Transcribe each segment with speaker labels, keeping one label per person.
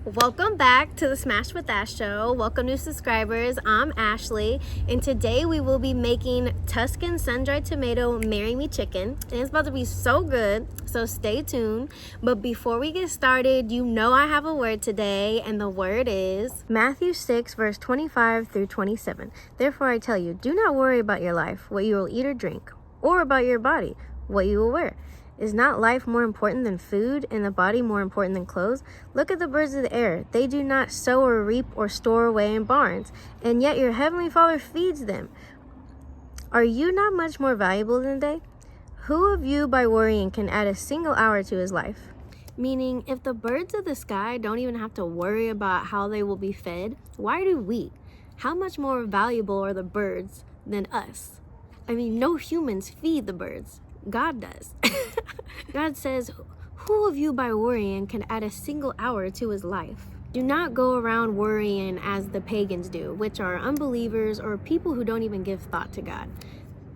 Speaker 1: Welcome back to the Smash with Ash show. Welcome new subscribers. I'm Ashley, and today we will be making Tuscan sun-dried tomato marry me chicken. And it's about to be so good, so stay tuned. But before we get started, you know I have a word today, and the word is Matthew 6 verse 25 through 27. Therefore I tell you, do not worry about your life, what you will eat or drink, or about your body, what you will wear. Is not life more important than food, and the body more important than clothes? Look at the birds of the air. They do not sow or reap or store away in barns, and yet your heavenly Father feeds them. Are you not much more valuable than they? Who of you, by worrying, can add a single hour to his life? Meaning, if the birds of the sky don't even have to worry about how they will be fed, why do we? How much more valuable are the birds than us? I mean, no humans feed the birds. God does. God says, who of you by worrying can add a single hour to his life? Do not go around worrying as the pagans do, which are unbelievers or people who don't even give thought to God.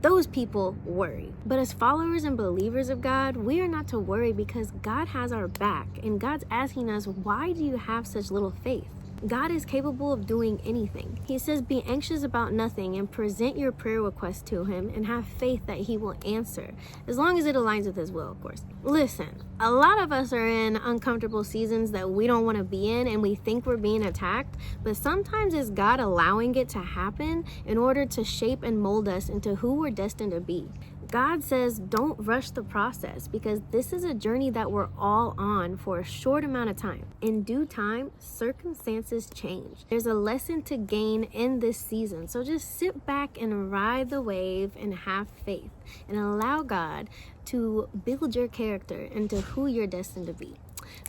Speaker 1: Those people worry. But as followers and believers of God, we are not to worry because God has our back. And God's asking us, why do you have such little faith? God is capable of doing anything. He says, be anxious about nothing and present your prayer requests to him and have faith that he will answer, as long as it aligns with his will, of course. Listen, a lot of us are in uncomfortable seasons that we don't want to be in, and we think we're being attacked, but sometimes it's God allowing it to happen in order to shape and mold us into who we're destined to be. God says don't rush the process because this is a journey that we're all on for a short amount of time. In due time, circumstances change. There's a lesson to gain in this season. So just sit back and ride the wave and have faith and allow God to build your character into who you're destined to be.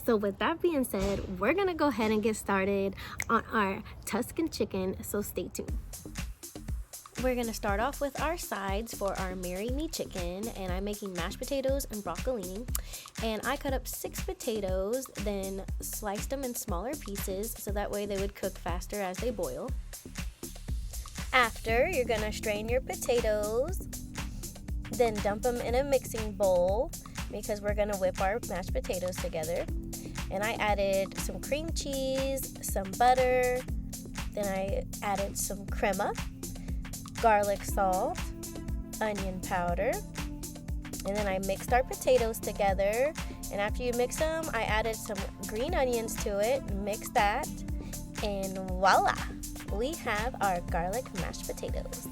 Speaker 1: So with that being said, we're going to go ahead and get started on our Tuscan chicken. So stay tuned. We're going to start off with our sides for our marry me chicken, and I'm making mashed potatoes and broccolini. And I cut up 6 potatoes, then sliced them in smaller pieces so that way they would cook faster as they boil. After, you're going to strain your potatoes, then dump them in a mixing bowl because we're going to whip our mashed potatoes together. And I added some cream cheese, some butter, then I added some crema, garlic salt, onion powder, and then I mixed our potatoes together. And after you mix them, I added some green onions to it, mixed that, and voila, we have our garlic mashed potatoes.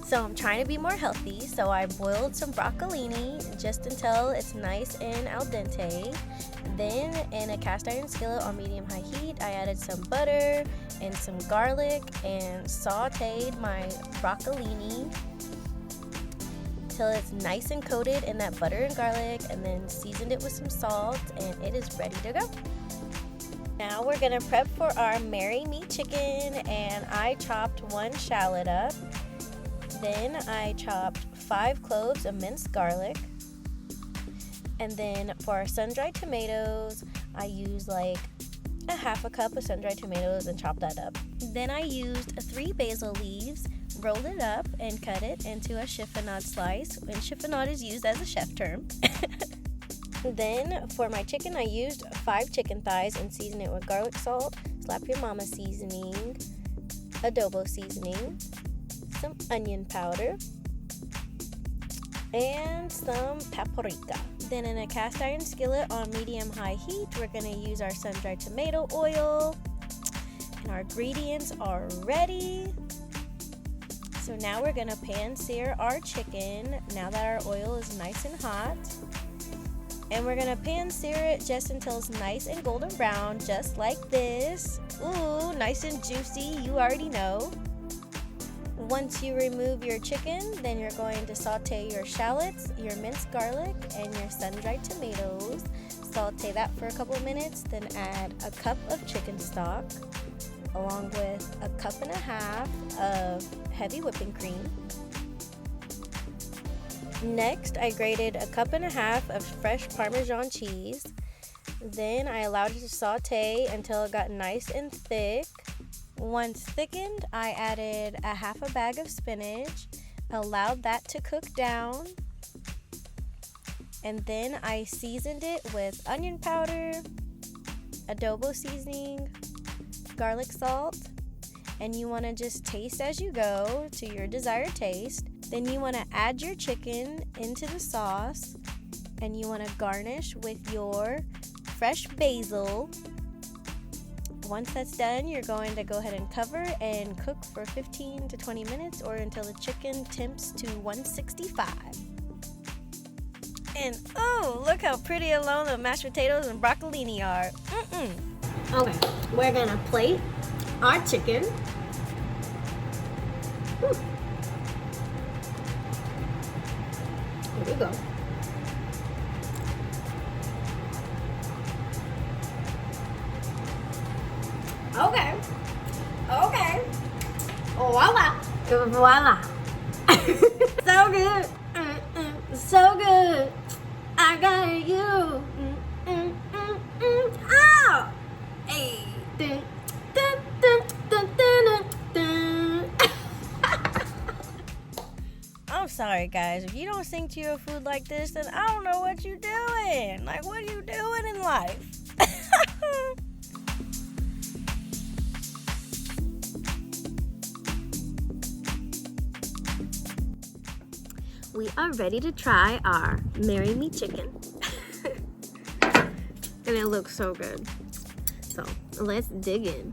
Speaker 1: So I'm trying to be more healthy, so I boiled some broccolini just until it's nice and al dente. Then in a cast iron skillet on medium-high heat, I added some butter and some garlic and sautéed my broccolini till it's nice and coated in that butter and garlic, and then seasoned it with some salt, and it is ready to go. Now we're gonna prep for our marry me chicken, and I chopped 1 shallot up. Then I chopped 5 cloves of minced garlic. And then for our sun-dried tomatoes, I used like a half a cup of sun-dried tomatoes and chopped that up. Then I used 3 basil leaves, rolled it up, and cut it into a chiffonade slice. And chiffonade is used as a chef term. Then for my chicken, I used 5 chicken thighs and seasoned it with garlic salt, Slap Your Mama seasoning, Adobo seasoning, some onion powder, and some paprika. Then in a cast iron skillet on medium-high heat, we're going to use our sun-dried tomato oil, and our ingredients are ready. So now we're going to pan sear our chicken now that our oil is nice and hot. And we're going to pan sear it just until it's nice and golden brown, just like this. Ooh, nice and juicy, you already know. Once you remove your chicken, then you're going to sauté your shallots, your minced garlic, and your sun-dried tomatoes. Sauté that for a couple of minutes, then add a cup of chicken stock, along with a cup and a half of heavy whipping cream. Next, I grated a cup and a half of fresh Parmesan cheese. Then I allowed it to sauté until it got nice and thick. Once thickened, I added a half a bag of spinach, allowed that to cook down, And then I seasoned it with onion powder, adobo seasoning, garlic salt, and you want to just taste as you go to your desired taste. Then you want to add your chicken into the sauce, and you want to garnish with your fresh basil. Once that's done, you're going to go ahead and cover and cook for 15 to 20 minutes or until the chicken temps to 165. And oh, look how pretty alone the mashed potatoes and broccolini are. Okay, we're gonna plate our chicken. Here we go. Okay. Voila. Voila. So good. So good. I got you. Oh. Hey. Dun, dun, dun, dun, dun, dun. I'm sorry, guys. If you don't sing to your food like this, then I don't know what you're doing. Like, what are you doing in life? We are ready to try our Marry Me chicken. And it looks so good. So let's dig in.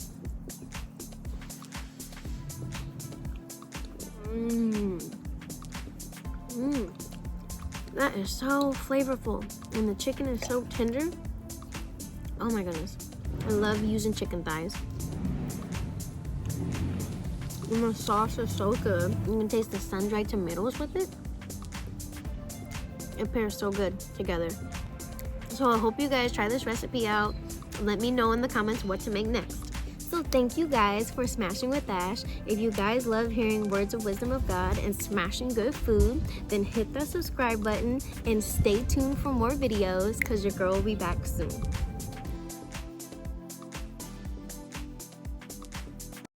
Speaker 1: That is so flavorful. And the chicken is so tender. Oh my goodness. I love using chicken thighs. And the sauce is so good. You can taste the sun-dried tomatoes with it. It pairs so good together. So I hope you guys try this recipe out. Let me know in the comments what to make next. So thank you guys for smashing with Ash. If you guys love hearing words of wisdom of God and smashing good food, then hit that subscribe button and stay tuned for more videos because your girl will be back soon.